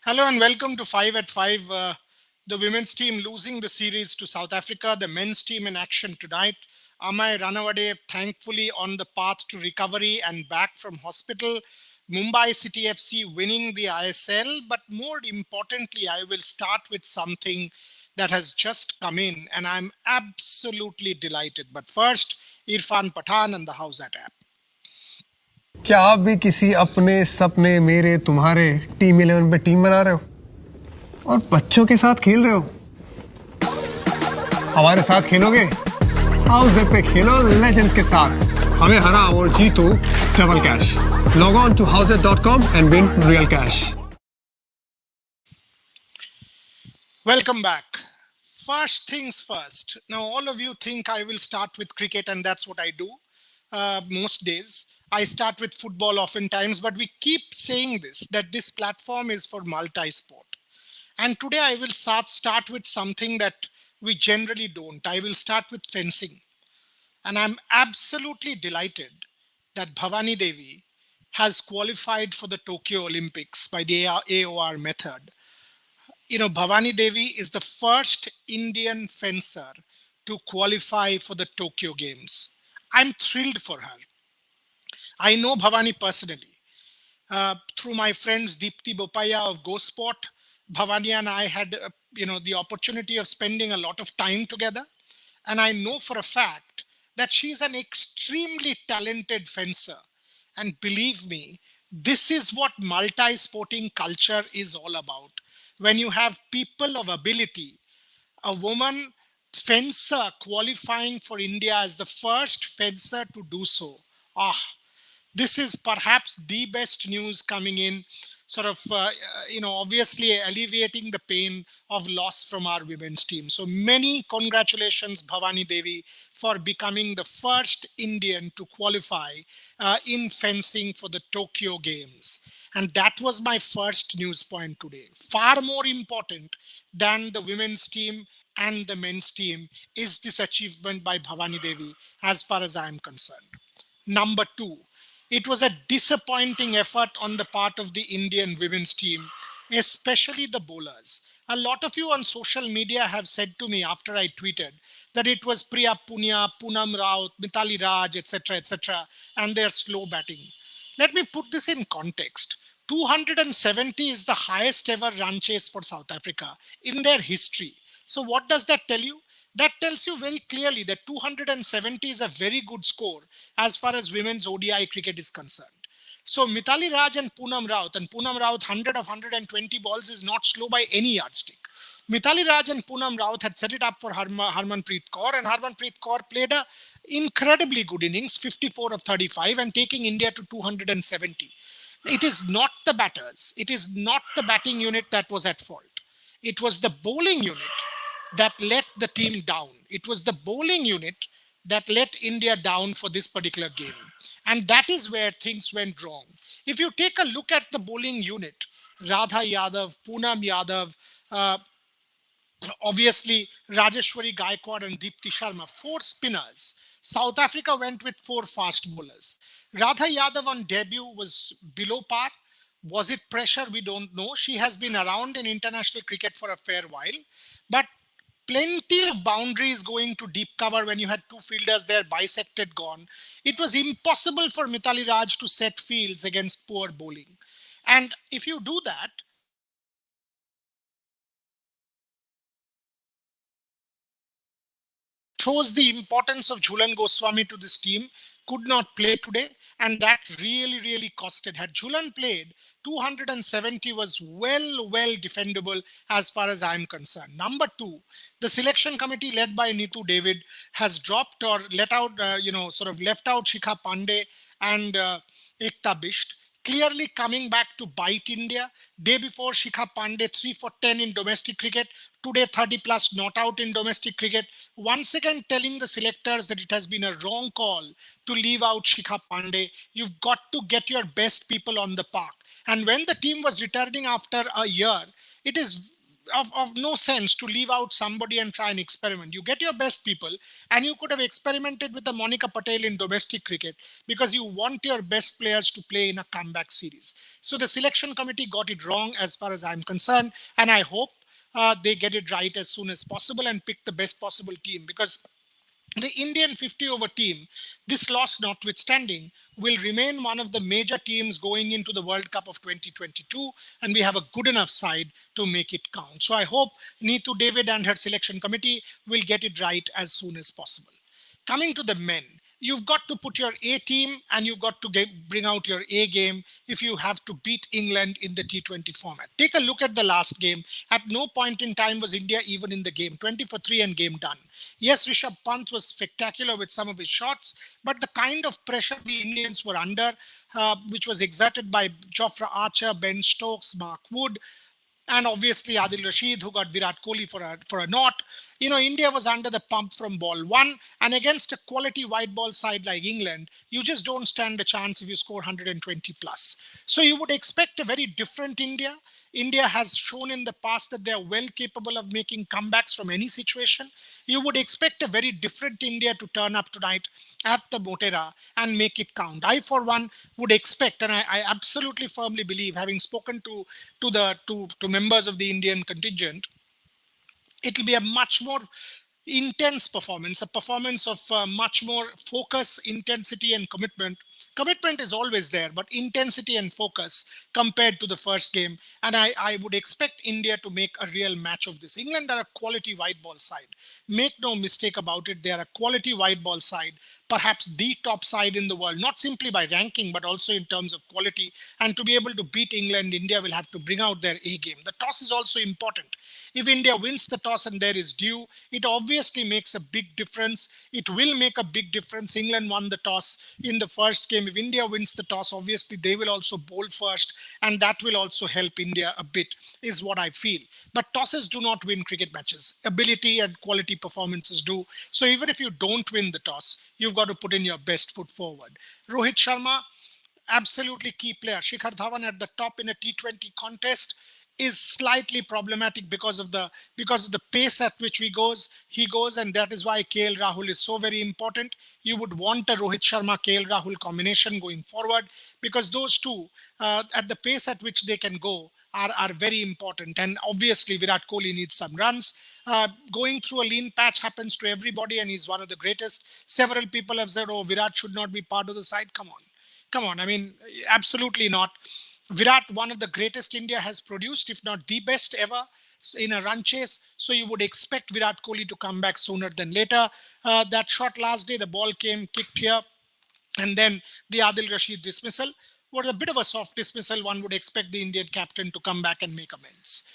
Hello and welcome to 5 at 5. The women's team losing the series to South Africa, the men's team in action tonight. Amay Ranawade thankfully on the path to recovery and back from hospital. Mumbai City FC winning the ISL. But more importantly, I will start with something that has just come in and I'm absolutely delighted. But first, Irfan Pathan and the House at app. क्या आप भी किसी अपने सपने मेरे तुम्हारे team 11 पे team बना रहे हो और बच्चों के साथ खेल रहे हो? हमारे साथ खेलोगे? हाउस पे खेलो लेजेंड्स के साथ, हमें हराओ और जीतो double cash. Log on to houseit.com and win real cash. Welcome back. First things first. Now, all of you think I will start with cricket, and that's what I do most days. I start with football oftentimes, but we keep saying that this platform is for multi-sport. And today I will start with something that we generally don't. I will start with fencing. And I'm absolutely delighted that Bhavani Devi has qualified for the Tokyo Olympics by the AOR method. You know, Bhavani Devi is the first Indian fencer to qualify for the Tokyo Games. I'm thrilled for her. I know Bhavani personally. Through my friends Deepti Bopaya of Go Sport, Bhavani and I had the opportunity of spending a lot of time together. And I know for a fact that she's an extremely talented fencer. And believe me, this is what multi-sporting culture is all about. When you have people of ability, a woman fencer qualifying for India as the first fencer to do so. This is perhaps the best news coming in, sort of, obviously alleviating the pain of loss from our women's team. So many congratulations, Bhavani Devi, for becoming the first Indian to qualify in fencing for the Tokyo Games. And that was my first news point today. Far more important than the women's team and the men's team is this achievement by Bhavani Devi, as far as I am concerned. Number two, it was a disappointing effort on the part of the Indian women's team, especially the bowlers. A lot of you on social media have said to me after I tweeted that it was Priya Punia, Poonam Raut, Mithali Raj, etc., and their slow batting. Let me put this in context. 270 is the highest ever run chase for South Africa in their history. So what does that tell you? That tells you very clearly that 270 is a very good score as far as women's ODI cricket is concerned. So Mithali Raj and Poonam Raut 100 of 120 balls is not slow by any yardstick. Mithali Raj and Poonam Raut had set it up for Harmanpreet Kaur, and Harmanpreet Kaur played a incredibly good innings, 54 of 35, and taking India to 270. It is not the batters. It is not the batting unit that was at fault. It was the bowling unit that let the team down. It was the bowling unit that let India down for this particular game. And that is where things went wrong. If you take a look at the bowling unit, Radha Yadav, Poonam Yadav, obviously Rajeshwari Gaikwad and Deepti Sharma, four spinners. South Africa went with four fast bowlers. Radha Yadav on debut was below par. Was it pressure? We don't know. She has been around in international cricket for a fair while. But plenty of boundaries going to deep cover when you had two fielders there bisected gone. It was impossible for Mithali Raj to set fields against poor bowling. And if you do that, shows the importance of Jhulan Goswami to this team. Could not play today, and that really costed. Had Jhulan played, 270 was well defendable as far as I'm concerned. Number two, the selection committee led by Neetu David has dropped or let out, left out Shikha Pandey and Ekta Bisht. Clearly coming back to bite India. Day before, Shikha Pandey 3 for 10 in domestic cricket. Today, 30 plus not out in domestic cricket. Once again, telling the selectors that it has been a wrong call to leave out Shikha Pandey. You've got to get your best people on the park. And when the team was returning after a year, it is of no sense to leave out somebody and try and experiment. You get your best people, and you could have experimented with the Monica Patel in domestic cricket because you want your best players to play in a comeback series. So the selection committee got it wrong as far as I'm concerned, and I hope they get it right as soon as possible and pick the best possible team, because the Indian 50 over team, this loss notwithstanding, will remain one of the major teams going into the World Cup of 2022, and we have a good enough side to make it count. So I hope Neetu David and her selection committee will get it right as soon as possible. Coming to the men, you've got to put your A team and you've got to bring out your A game if you have to beat England in the T20 format. Take a look at the last game. At no point in time was India even in the game. 20 for 3 and game done. Yes, Rishabh Pant was spectacular with some of his shots, but the kind of pressure the Indians were under, which was exerted by Jofra Archer, Ben Stokes, Mark Wood, and obviously Adil Rashid, who got Virat Kohli for a knot. You know, India was under the pump from ball one, and against a quality white ball side like England, you just don't stand a chance if you score 120 plus. So you would expect a very different India. India has shown in the past that they are well capable of making comebacks from any situation. You would expect a very different India to turn up tonight at the Motera and make it count. I, for one, would expect, and I absolutely firmly believe, having spoken to members of the Indian contingent, it'll be a much more intense performance, a performance of much more focus, intensity, and commitment. Commitment is always there, but intensity and focus compared to the first game. And I would expect India to make a real match of this. England are a quality white ball side. Make no mistake about it, they are a quality white ball side, perhaps the top side in the world, not simply by ranking, but also in terms of quality. And to be able to beat England, India will have to bring out their A game. The toss is also important. If India wins the toss and there is due, it obviously makes a big difference. It will make a big difference. England won the toss in the first game. If India wins the toss, obviously they will also bowl first, and that will also help India a bit, is what I feel. But tosses do not win cricket matches. Ability and quality performances do. So even if you don't win the toss, you've got to put in your best foot forward. Rohit Sharma, absolutely key player. Shikhar Dhawan at the top in a T20 contest is slightly problematic because of the pace at which he goes, and that is why KL Rahul is so very important. You would want a Rohit Sharma KL Rahul combination going forward, because those two at the pace at which they can go are very important. And obviously Virat Kohli needs some runs. Going through a lean patch happens to everybody, and he's one of the greatest. Several people have said, oh, Virat should not be part of the side. Come on. I mean, absolutely not. Virat, one of the greatest India has produced, if not the best ever in a run chase. So you would expect Virat Kohli to come back sooner than later. That shot last day, the ball came, kicked here, and then the Adil Rashid dismissal was a bit of a soft dismissal. One would expect the Indian captain to come back and make amends.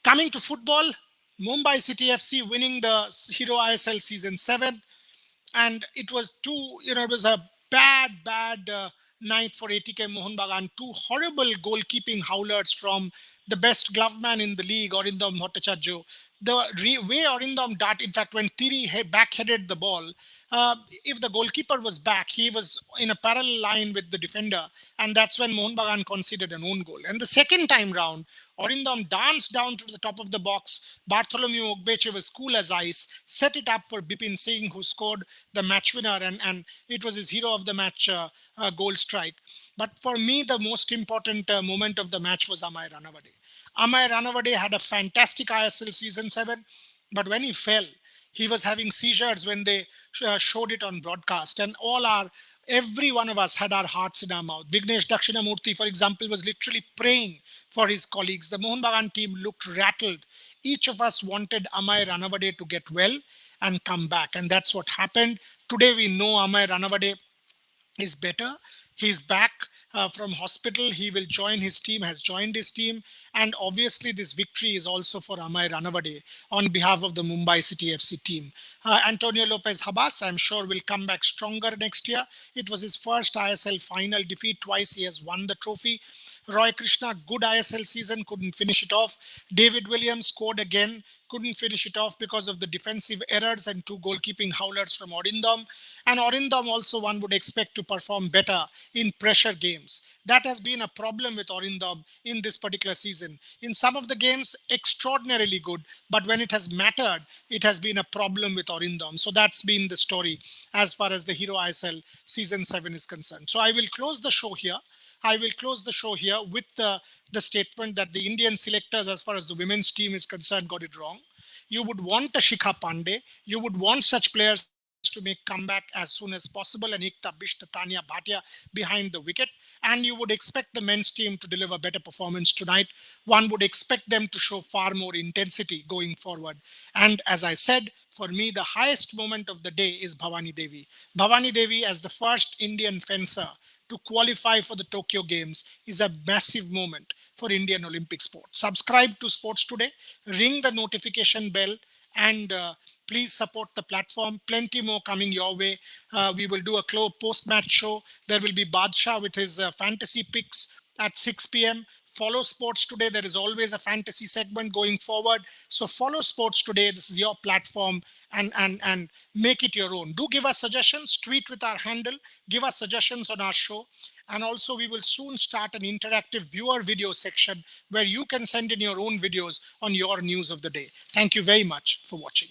Coming to football, Mumbai City FC winning the Hero ISL Season 7. And it was it was a bad night for ATK Mohun Bagan. Two horrible goalkeeping howlers from the best glove man in the league, Orindam Bhattacharya. The way Orindam dart, in fact, when Tiri backheaded the ball, if the goalkeeper was back, he was in a parallel line with the defender, and that's when Mohun Bagan conceded an own goal. And the second time round, Orindam danced down to the top of the box. Bartholomew Ogbeche was cool as ice, set it up for Bipin Singh, who scored the match winner, and it was his hero of the match goal strike. But for me, the most important moment of the match was Amay Ranawade. Amay Ranawade had a fantastic ISL Season 7, but when he fell, he was having seizures when they showed it on broadcast, and every one of us had our hearts in our mouth. Vignesh Dakshinamurthy, for example, was literally praying for his colleagues. The Mohun Bagan team looked rattled. Each of us wanted Amay Ranawade to get well and come back, and that's what happened. Today we know Amay Ranawade is better. He's back from hospital. He will join his team, has joined his team. And obviously this victory is also for Amay Ranawade on behalf of the Mumbai City FC team. Antonio Lopez Habas, I'm sure, will come back stronger next year. It was his first ISL final defeat. Twice he has won the trophy. Roy Krishna, good ISL season, couldn't finish it off. David Williams scored again. couldn't finish it off because of the defensive errors and two goalkeeping howlers from Orindom. And Orindom also one would expect to perform better in pressure games. That has been a problem with Orindom in this particular season. In some of the games, extraordinarily good, but when it has mattered, it has been a problem with Orindom. So that's been the story as far as the Hero ISL season 7 is concerned. So I will close the show here. I will close the show here with the statement that the Indian selectors, as far as the women's team is concerned, got it wrong. You would want a Shikha Pandey. You would want such players to make comeback as soon as possible, and Ekta Bisht, Tanya Bhatia behind the wicket. And you would expect the men's team to deliver better performance tonight. One would expect them to show far more intensity going forward. And as I said, for me, the highest moment of the day is Bhavani Devi. Bhavani Devi, as the first Indian fencer to qualify for the Tokyo Games, is a massive moment for Indian Olympic sport. Subscribe to Sports Today, ring the notification bell, and please support the platform. Plenty more coming your way. We will do a post-match show. There will be Badshah with his fantasy picks at 6 p.m. Follow Sports Today. There is always a fantasy segment going forward. So follow Sports Today. This is your platform, and make it your own. Do give us suggestions. Tweet with our handle. Give us suggestions on our show. And also, we will soon start an interactive viewer video section where you can send in your own videos on your news of the day. Thank you very much for watching.